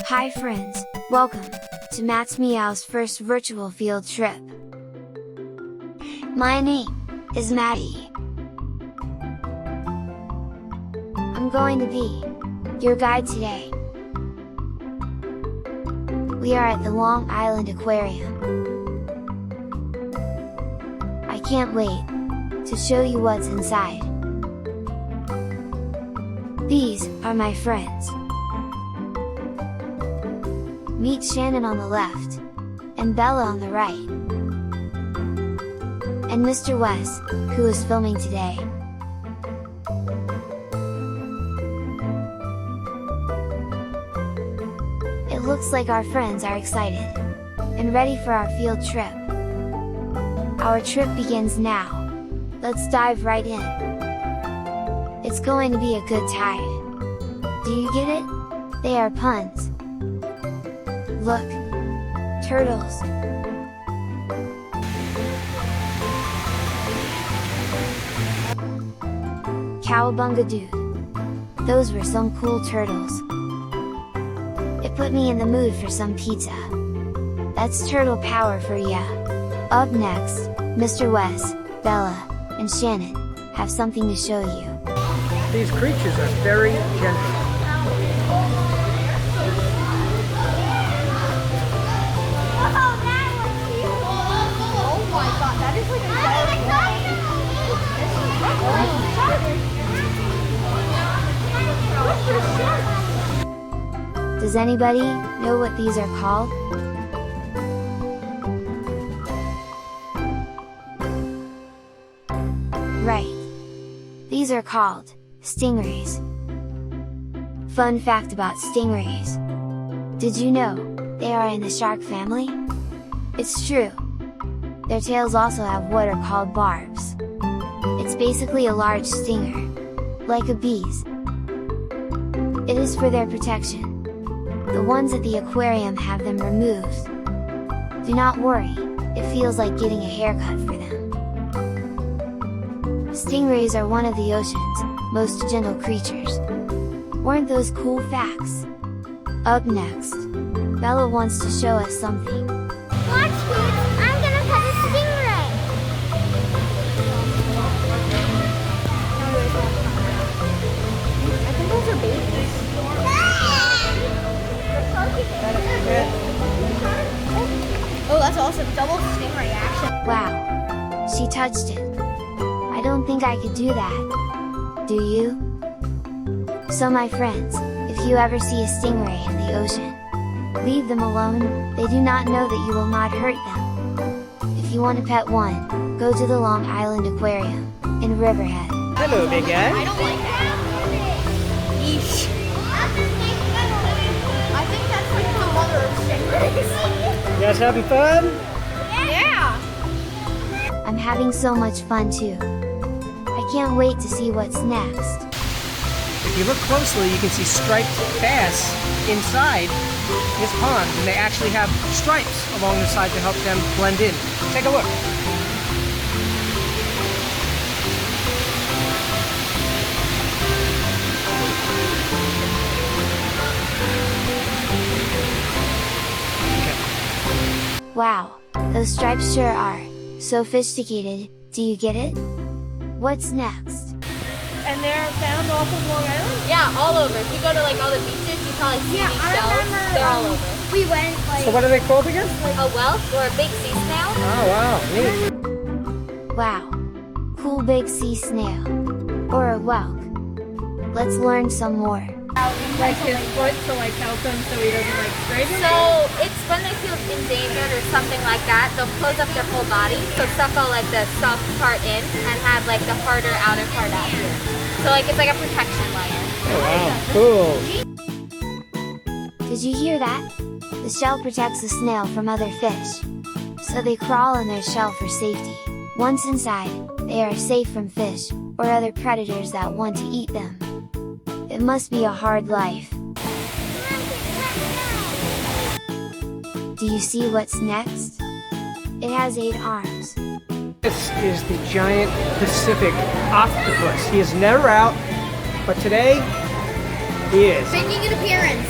Hi friends, welcome to MEOW's first virtual field trip. My name is Maddie. I'm going to be your guide today. We are at the Long Island Aquarium. I can't wait to show you what's inside. These are my friends. Meet Shannon on the left, and Bella on the right. And Mr. Wes, who is filming today. It looks like our friends are excited, and ready for our field trip. Our trip begins now. Let's dive right in. It's going to be a good tide. Do you get it? They are puns. Look! Turtles! Cowabunga dude! Those were some cool turtles. It put me in the mood for some pizza. That's turtle power for ya! Up next, Mr. Wes, Bella, and Shannon have something to show you. These creatures are very gentle. Does anybody know what these are called? Right. These are called stingrays. Fun fact about stingrays. Did you know they are in the shark family? It's true. Their tails also have what are called barbs. It's basically a large stinger, like a bee's. It is for their protection. The ones at the aquarium have them removed. Do not worry, it feels like getting a haircut for them. Stingrays are one of the ocean's most gentle creatures. Weren't those cool facts? Up next, Bella wants to show us something. Watch kids, I'm gonna pet a stingray! I think those are babies. Oh, that's awesome. Double stingray action. Wow! She touched it. I don't think I could do that. Do you? So my friends, if you ever see a stingray in the ocean, leave them alone, they do not know that you will not hurt them. If you want to pet one, go to the Long Island Aquarium, in Riverhead. Hello, big guy. I don't like that. Yeesh. I think that's like the mother of stingrays. You guys having fun? Yeah! I'm having so much fun too. I can't wait to see what's next. If you look closely, you can see striped bass inside this pond, and they actually have stripes along the side to help them blend in. Take a look. Wow, those stripes sure are sophisticated. Do you get it? What's next? And they're found off of Long Island? Yeah, all over. If you go to like all the beaches, you probably see these shells. They're all over. We went like... So what are they called again? A whelk or a big sea snail. Oh wow, neat. Wow! Cool big sea snail. Or a whelk. Let's learn some more. Like his foot to like help him so he doesn't like scrape it? So it's when they feel endangered or something like that, they'll close up their whole body. So suck all like the soft part in and have like the harder outer part out here. So like it's like a protection layer. Oh wow, cool. Did you hear that? The shell protects the snail from other fish. So they crawl in their shell for safety. Once inside, they are safe from fish, or other predators that want to eat them. It must be a hard life. Do you see what's next? It has 8 arms. This is the giant Pacific octopus. He is never out, but today he is. Making an appearance.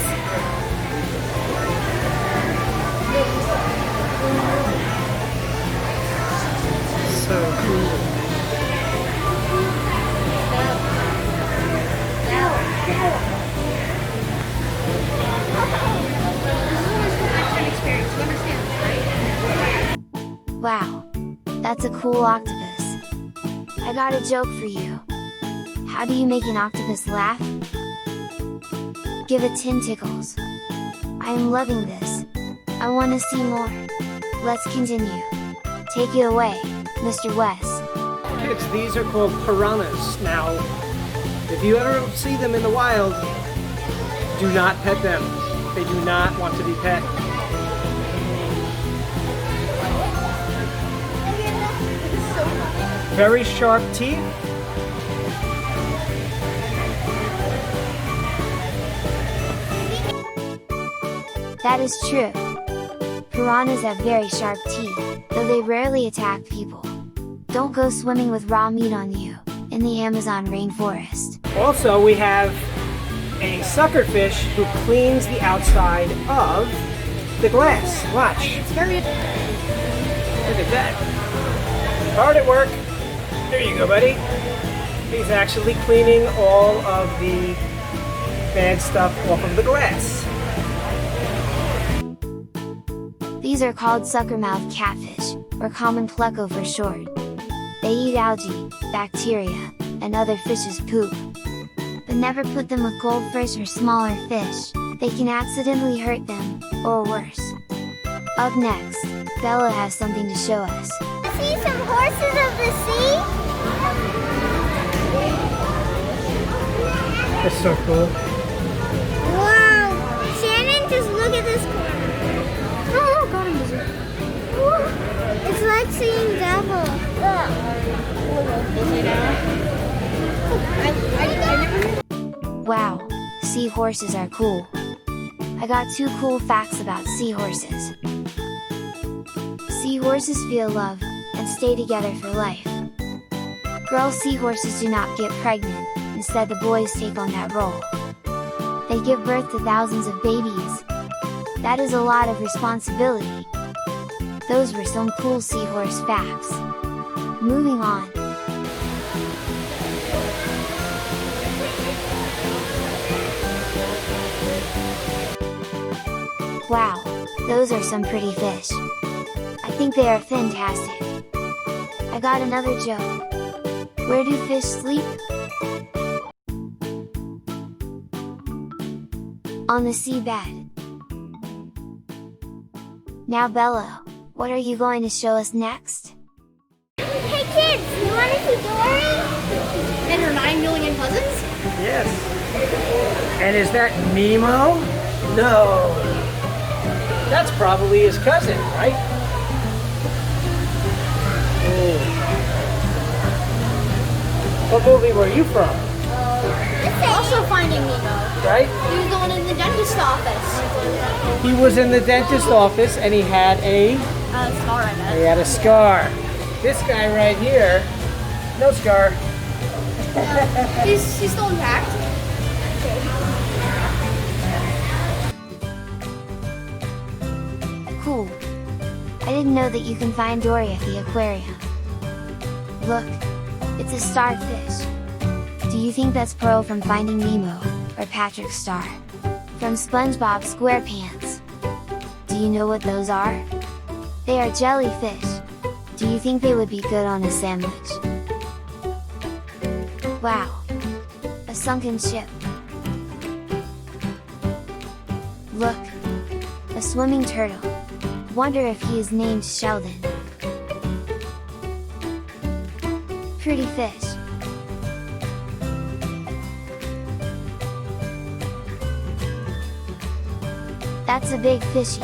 so cool. Wow, that's a cool octopus. I got a joke for you. How do you make an octopus laugh? Give it 10 tickles. I am loving this. I want to see more. Let's continue. Take it away, Mr. West. Kids, these are called piranhas. Now, if you ever see them in the wild, do not pet them. They do not want to be pet. Very sharp teeth. That is true. Piranhas have very sharp teeth, though they rarely attack people. Don't go swimming with raw meat on you, in the Amazon rainforest. Also, we have a suckerfish who cleans the outside of the glass. Watch. It's very. Look at that. Hard at work. There you go, buddy. He's actually cleaning all of the bad stuff off of the glass. These are called sucker-mouthed catfish, or common pleco for short. They eat algae, bacteria, and other fish's poop. But never put them with goldfish or smaller fish, they can accidentally hurt them, or worse. Up next, Bella has something to show us. See some horses of the sea? That's so cool. Wow! Shannon, just look at this corner. Oh, got him. It's like seeing devil. Wow, seahorses are cool. I got 2 cool facts about seahorses. Seahorses feel love, and stay together for life. Girl seahorses do not get pregnant, instead the boys take on that role. They give birth to thousands of babies. That is a lot of responsibility. Those were some cool seahorse facts. Moving on. Wow, those are some pretty fish. I think they are fantastic. I got another joke. Where do fish sleep? On the seabed. Now Bella, what are you going to show us next? Hey kids, you want to see Dory? And her 9 million cousins? Yes. And is that Nemo? No. That's probably his cousin, right? Oh. What movie were you from? Also Finding Nemo. Right? He was the one in the dentist office. He was in the dentist office and he had a Scar, I bet. he had a scar. This guy right here, no scar. He's still intact. Cool. I didn't know that you can find Dory at the aquarium. Look, it's a starfish. Do you think that's Pearl from Finding Nemo, or Patrick Star from SpongeBob SquarePants? Do you know what those are? They are jellyfish. Do you think they would be good on a sandwich? Wow! A sunken ship. Look! A swimming turtle. Wonder if he is named Sheldon. Pretty fish. That's a big fishy.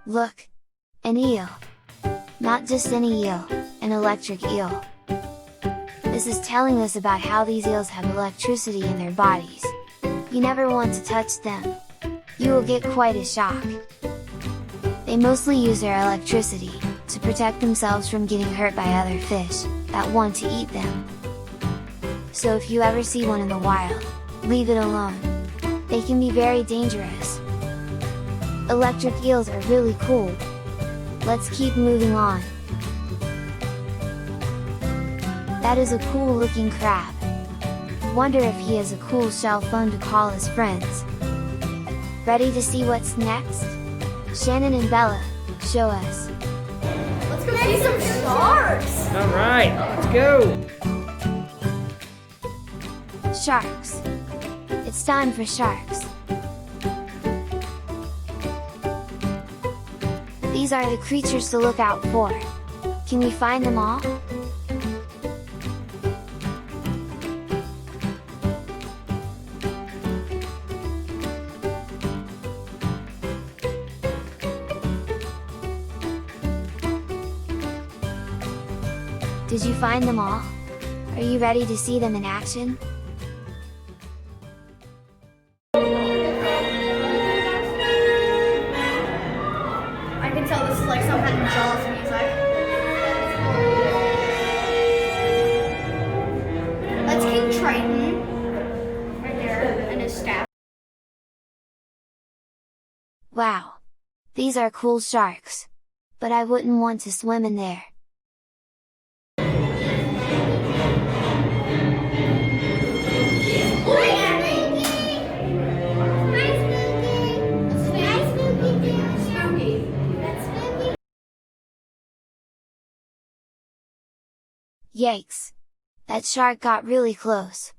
Look! An eel. Not just any eel, an electric eel. This is telling us about how these eels have electricity in their bodies. You never want to touch them. You will get quite a shock. They mostly use their electricity to protect themselves from getting hurt by other fish that want to eat them. So if you ever see one in the wild, leave it alone. They can be very dangerous. Electric eels are really cool, Let's keep moving on. That is a cool looking crab. Wonder if he has a cool shell phone to call his friends. Ready to see what's next? Shannon and Bella, show us. Let's go see some sharks. All right, let's go. Sharks. It's time for sharks. These are the creatures to look out for. Can we find them all? Did you find them all? Are you ready to see them in action? I can tell this is like some kind of jealous music. That's King Triton. Right there, and his staff. Wow! These are cool sharks. But I wouldn't want to swim in there. Yikes! That shark got really close.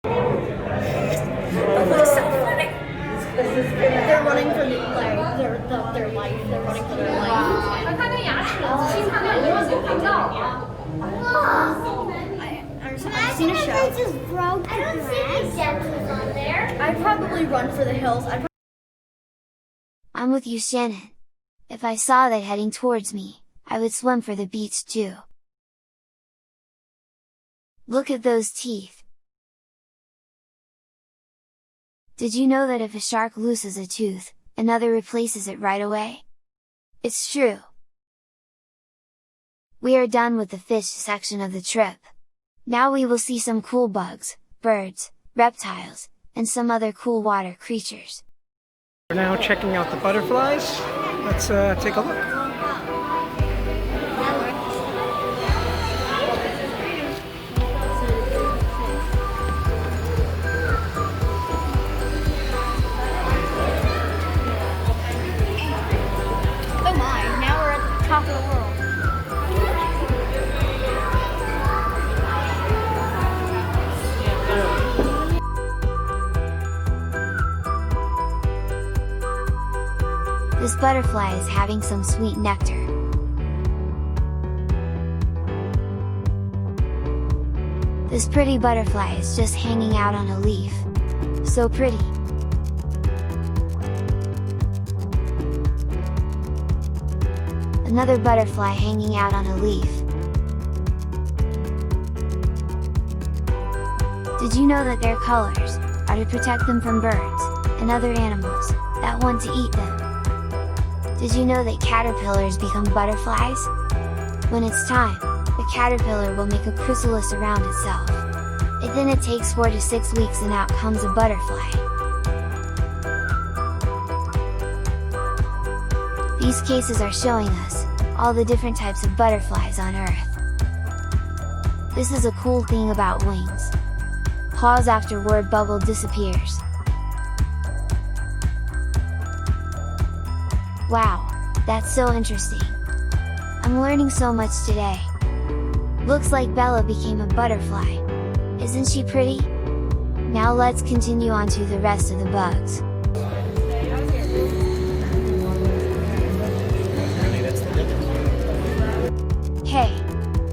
They're running for their life. They're running for their life. I've seen a show. I don't see any dentures on there. I'd probably run for the hills. I'm with you, Shannon. If I saw that heading towards me, I would swim for the beach too. Look at those teeth! Did you know that if a shark loses a tooth, another replaces it right away? It's true! We are done with the fish section of the trip. Now we will see some cool bugs, birds, reptiles, and some other cool water creatures. We're now checking out the butterflies. Let's take a look. Oh my, now we're at the top of the world. This butterfly is having some sweet nectar. This pretty butterfly is just hanging out on a leaf. So pretty! Another butterfly hanging out on a leaf. Did you know that their colors are to protect them from birds and other animals that want to eat them? Did you know that caterpillars become butterflies? When it's time, the caterpillar will make a chrysalis around itself. Then it takes 4 to 6 weeks and out comes a butterfly. These cases are showing us all the different types of butterflies on Earth. This is a cool thing about wings. Pause after word bubble disappears. Wow, that's so interesting. I'm learning so much today. Looks like Bella became a butterfly. Isn't she pretty? Now let's continue on to the rest of the bugs. Hey!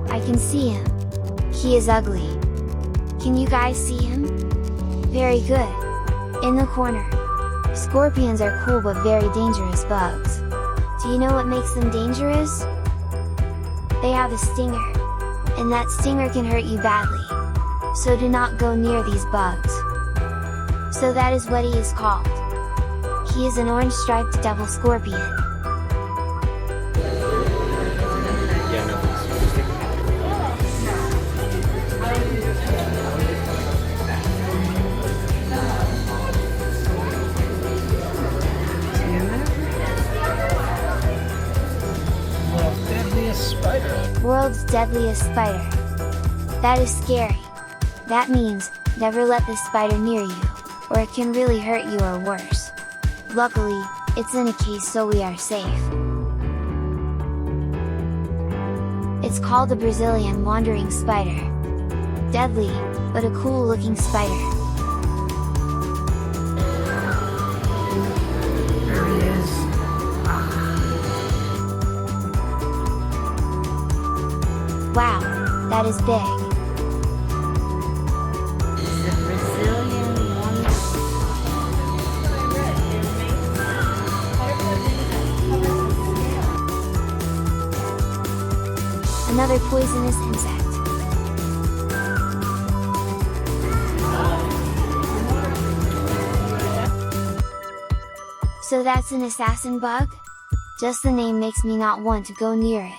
I can see him. He is ugly. Can you guys see him? Very good. In the corner. Scorpions are cool but very dangerous bugs. Do you know what makes them dangerous? They have a stinger. And that stinger can hurt you badly. So do not go near these bugs. So that is what he is called. He is an orange striped devil scorpion. World's deadliest spider. That is scary. That means, never let this spider near you, or it can really hurt you or worse. Luckily, it's in a case so we are safe. It's called the Brazilian wandering spider. Deadly, but a cool looking spider. There he is. Wow, that is big. Another poisonous insect. So that's an assassin bug? Just the name makes me not want to go near it.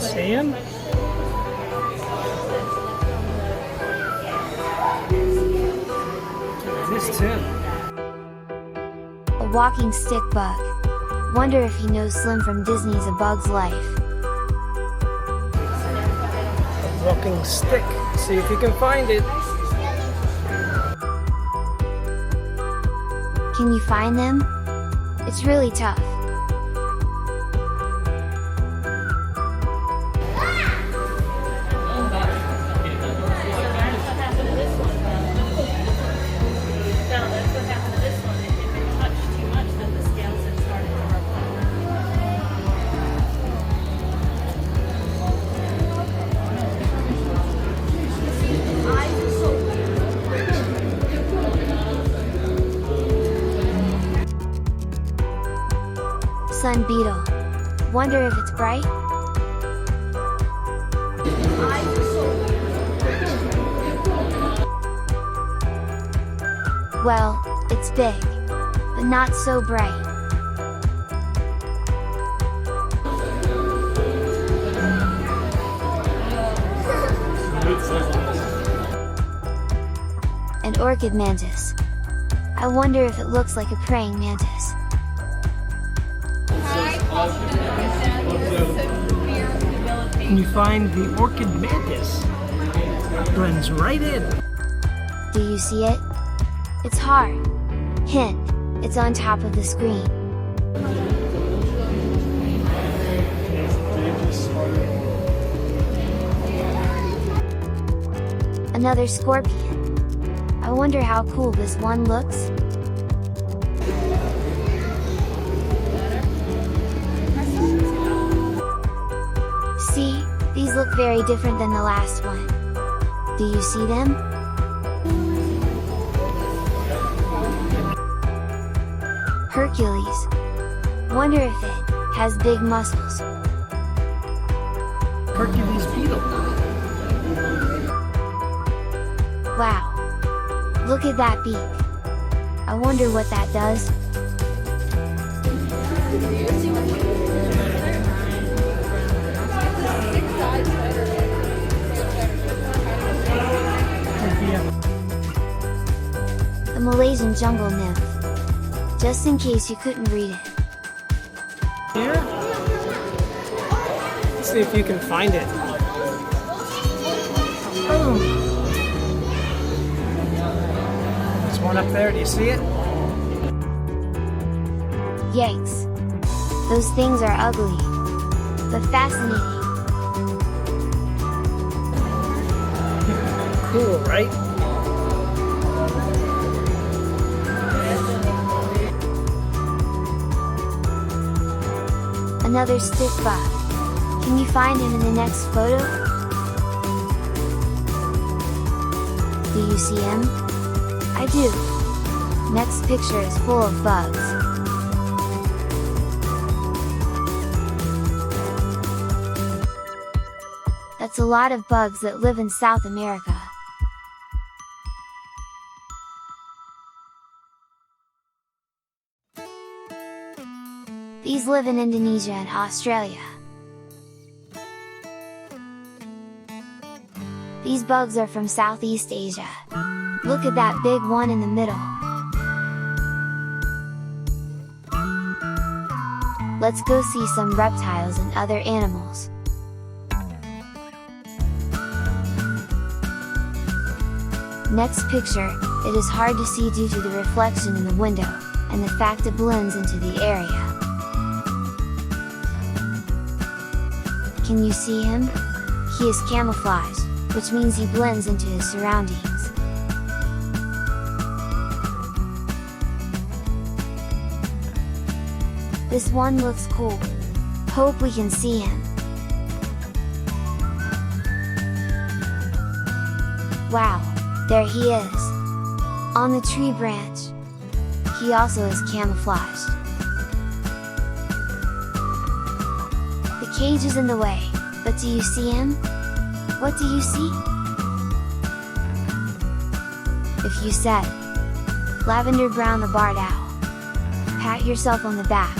See him? This too. A walking stick bug. Wonder if he knows Slim from Disney's A Bug's Life. A walking stick. See if you can find it. Can you find them? It's really tough. Sun beetle. Wonder if it's bright? Well, it's big, but not so bright. An orchid mantis. I wonder if it looks like a praying mantis. Can you find the orchid mantis? Blends right in. Do you see it? It's hard. Hint, it's on top of the screen. Another scorpion. I wonder how cool this one looks. See, these look very different than the last one. Do you see them? Hercules. Wonder if it has big muscles. Hercules beetle. Wow! Look at that beak! I wonder what that does. The Malaysian jungle nymph. Just in case you couldn't read it. Here? Let's see if you can find it. Oh! There's one up there, do you see it? Yikes! Those things are ugly, but fascinating. Cool, right? Another stick bug. Can you find him in the next photo? Do you see him? I do. Next picture is full of bugs. That's a lot of bugs that live in South America. These live in Indonesia and Australia. These bugs are from Southeast Asia. Look at that big one in the middle. Let's go see some reptiles and other animals. Next picture, it is hard to see due to the reflection in the window, and the fact it blends into the area. Can you see him? He is camouflaged, which means he blends into his surroundings. This one looks cool. Hope we can see him. Wow, there he is! On the tree branch. He also is camouflaged. The cage is in the way, but do you see him? What do you see? If you said, Lavender Brown the barred owl, pat yourself on the back,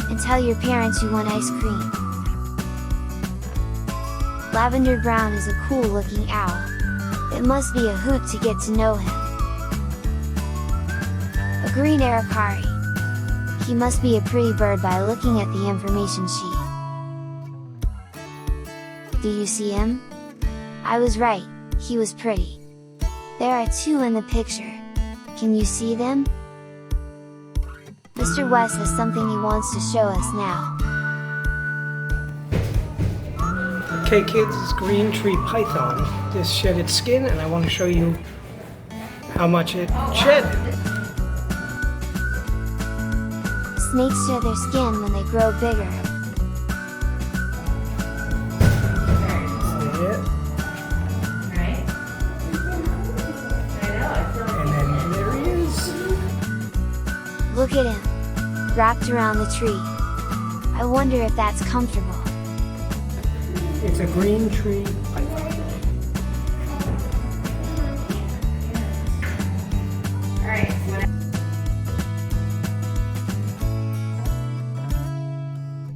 and tell your parents you want ice cream. Lavender Brown is a cool looking owl. It must be a hoot to get to know him. A green aracari. He must be a pretty bird by looking at the information sheet. Do you see him? I was right, he was pretty. There are two in the picture. Can you see them? Mr. West has something he wants to show us now. Okay kids, this green tree python just shed its skin, and I want to show you how much it shed. Snakes shed their skin when they grow bigger. And then there he is. Look at him, wrapped around the tree. I wonder if that's comfortable. It's a green tree python.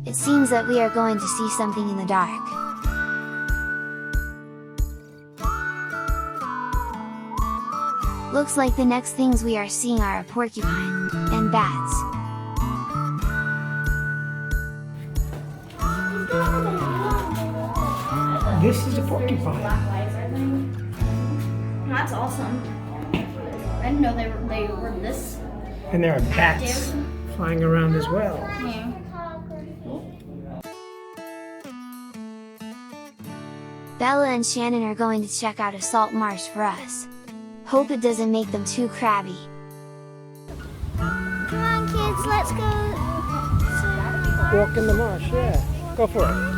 It seems that we are going to see something in the dark. Looks like the next things we are seeing are a porcupine, and bats. This is a porcupine. That's awesome. I didn't know they were this. And there are bats flying around as well. Yeah. Bella and Shannon are going to check out a salt marsh for us. Hope it doesn't make them too crabby. Come on kids, let's go. Walk in the marsh, yeah. Go for it.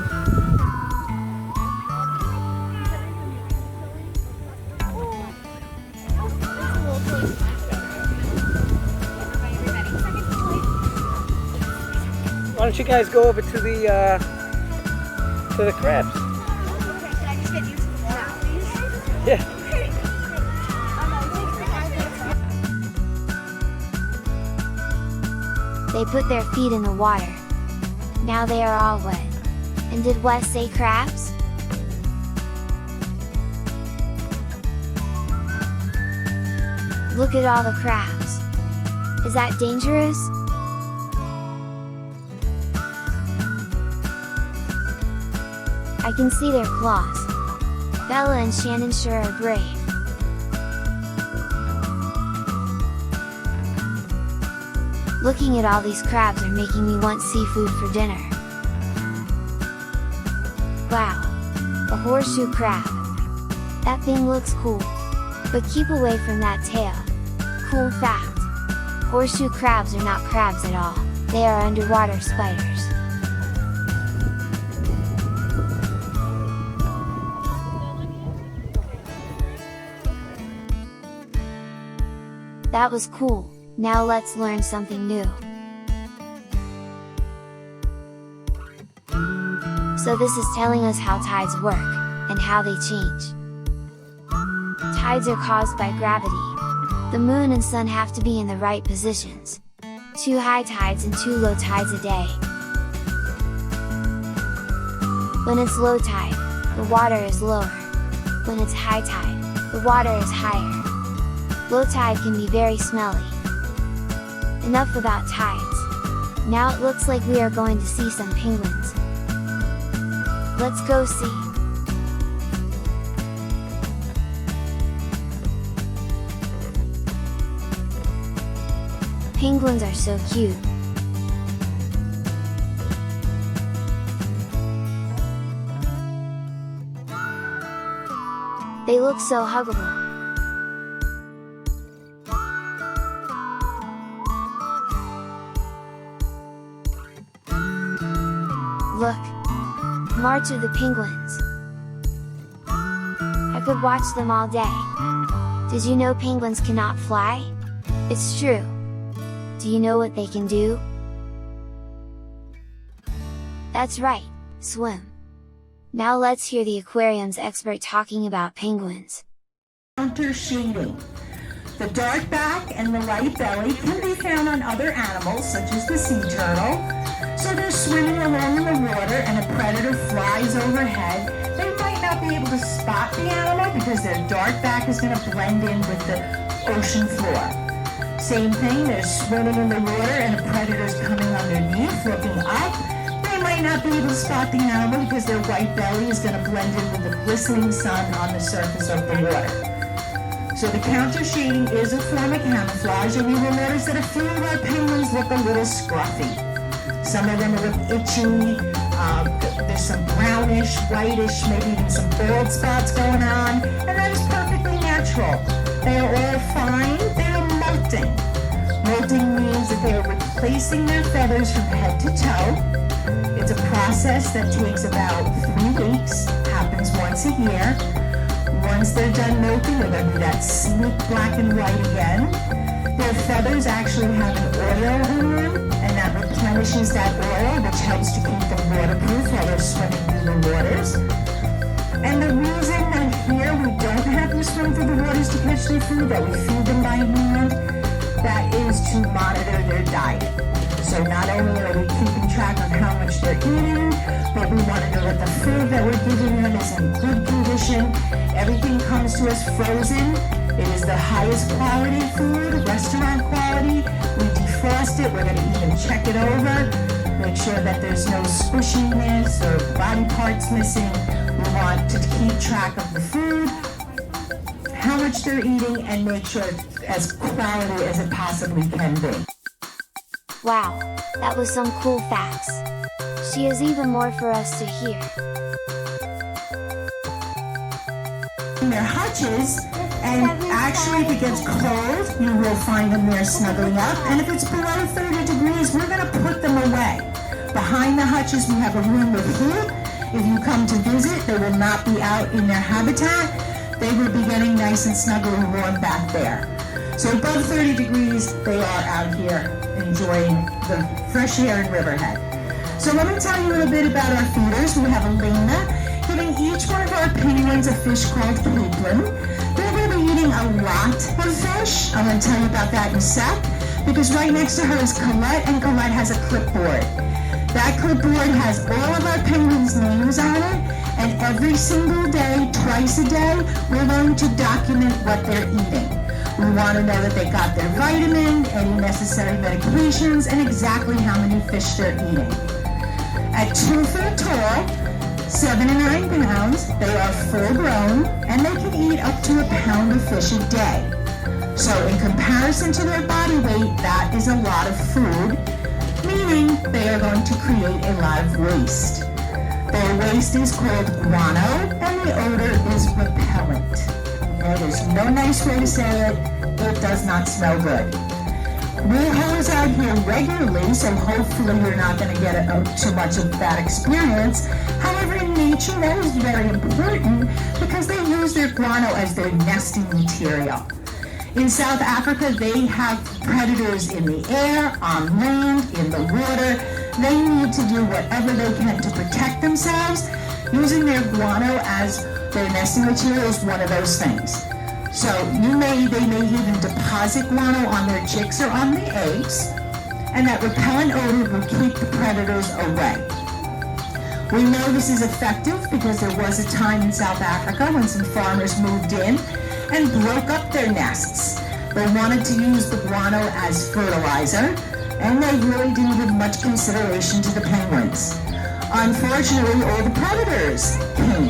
Why don't you guys go over to the crabs? Can I just get used to the water, please? Yeah. They put their feet in the water. Now they are all wet. And did Wes say crabs? Look at all the crabs. Is that dangerous? I can see their claws. Bella and Shannon sure are brave. Looking at all these crabs are making me want seafood for dinner. Wow! A horseshoe crab! That thing looks cool. But keep away from that tail. Cool fact! Horseshoe crabs are not crabs at all, they are underwater spiders. That was cool. Now let's learn something new. So this is telling us how tides work, and how they change. Tides are caused by gravity. The moon and sun have to be in the right positions. 2 high tides and 2 low tides a day. When it's low tide, the water is lower. When it's high tide, the water is higher. Low tide can be very smelly. Enough about tides. Now it looks like we are going to see some penguins. Let's go see. Penguins are so cute. They look so huggable. Look! March of the Penguins! I could watch them all day. Did you know penguins cannot fly? It's true. Do you know what they can do? That's right, swim. Now let's hear the aquarium's expert talking about penguins. Counter shading. The dark back and the light belly can be found on other animals such as the sea turtle. So they're swimming along in the water and a predator flies overhead. They might not be able to spot the animal because their dark back is going to blend in with the ocean floor. Same thing, they're swimming in the water and a predator's coming underneath looking up. They might not be able to spot the animal because their white belly is going to blend in with the glistening sun on the surface of the water. So the counter shading is a form of camouflage, and you will notice that a few of our penguins look a little scruffy. Some of them look itchy, there's some brownish, whitish, maybe even some bald spots going on, and that is perfectly natural. They are all fine, they are molting. Molting means that they are replacing their feathers from head to toe. It's a process that takes about 3 weeks, happens once a year. Once they're done molting, they're going to be that sleek black and white again. Their feathers actually have an oil in them, and that replenishes that oil, which helps to keep them waterproof while they're swimming through the waters. And the reason that here we don't have them swim through the waters to catch their food, that we feed them by hand, that is to monitor their diet. So not only are we keeping track of how much they're eating, but we want to know that the food that we're giving them is in good condition. Everything comes to us frozen. It is the highest quality food, restaurant quality. We defrost it, we're going to even check it over, make sure that there's no squishiness or body parts missing. We want to keep track of the food, how much they're eating, and make sure it's as quality as it possibly can be. Wow, that was some cool facts. She has even more for us to hear. In their hutches, and actually if it gets cold, you will find them there snuggling up, and if it's below 30 degrees, we're going to put them away. Behind the hutches we have a room with heat. If you come to visit, they will not be out in their habitat. They will be getting nice and snugly warm back there. So above 30 degrees, they are out here enjoying the fresh air in Riverhead. So let me tell you a little bit about our feeders. We have Elena giving each one of our penguins a fish called capelin. They're going to be eating a lot of fish. I'm going to tell you about that in a sec, because right next to her is Colette, and Colette has a clipboard. That clipboard has all of our penguins' names on it, and every single day, twice a day, we're going to document what they're eating. We want to know that they got their vitamin, any necessary medications, and exactly how many fish they're eating. At 2 feet tall, 7 to 9 pounds, they are full grown, and they can eat up to a pound of fish a day. So in comparison to their body weight, that is a lot of food, meaning they are going to create a lot of waste. Their waste is called guano, and the odor is repellent. Okay, there's no nice way to say it. It does not smell good. We hose out here regularly, so hopefully you're not going to get too much of that experience. However, in nature, that is very important because they use their guano as their nesting material. In South Africa, they have predators in the air, on land, in the water. They need to do whatever they can to protect themselves. Using their guano as their nesting material is one of those things. So they may even deposit guano on their chicks or on the eggs, and that repellent odor will keep the predators away. We know this is effective because there was a time in South Africa when some farmers moved in and broke up their nests. They wanted to use the guano as fertilizer, and they really didn't give much consideration to the penguins. Unfortunately, all the predators came.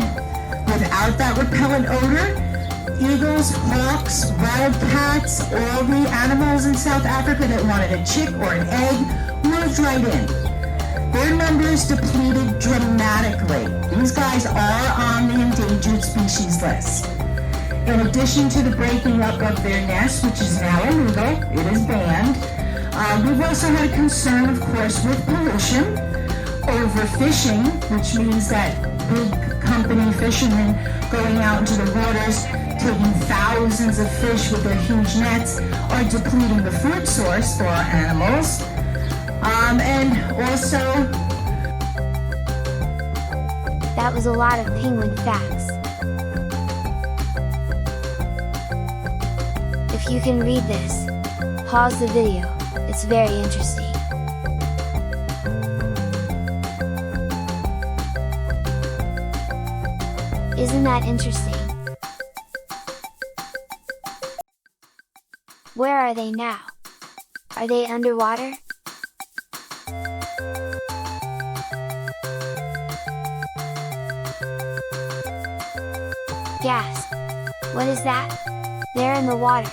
Without that repellent odor, eagles, hawks, wildcats, all the animals in South Africa that wanted a chick or an egg moved right in. Their numbers depleted dramatically. These guys are on the endangered species list. In addition to the breaking up of their nests, which is now illegal, it is banned, we've also had a concern, of course, with pollution, overfishing, which means that big company fishermen going out into the waters, taking thousands of fish with their huge nets, are depleting the food source for our animals. And also... That was a lot of penguin facts. If you can read this, pause the video, it's very interesting. Isn't that interesting? Where are they now? Are they underwater? Gasp! What is that? They're in the water.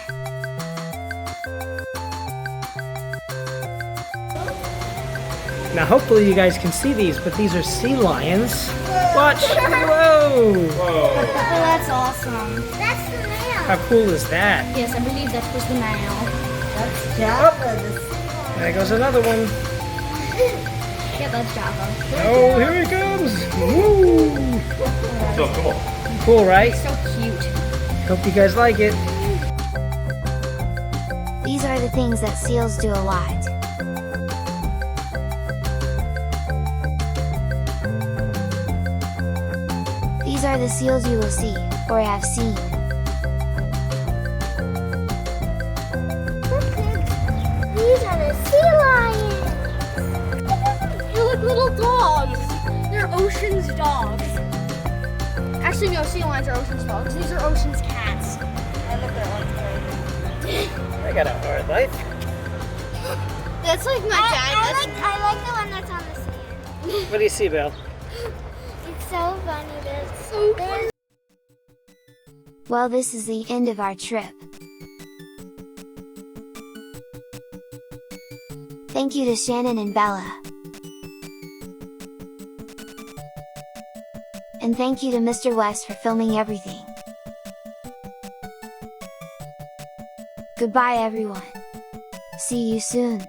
Now hopefully you guys can see these, but these are sea lions. Watch! Whoa! Oh, that's awesome. That's the male. How cool is that? Yes, I believe that was the male. That's Java. There goes another one. Yeah, that's Java. Oh, here he comes! Woo! So cool. Cool, right? So cute. Hope you guys like it. These are the things that seals do a lot. These are the seals you will see, or have seen. These are the sea lions. They're like little dogs. They're Ocean's dogs. Actually, no, sea lions are Ocean's dogs. These are Ocean's cats. And look at that. I got a hard life. That's like my dad. I like the one that's on the sand. What do you see, Belle? It's so funny. There's so funny. Well, this is the end of our trip. Thank you to Shannon and Bella. And thank you to Mr. West for filming everything. Goodbye everyone. See you soon.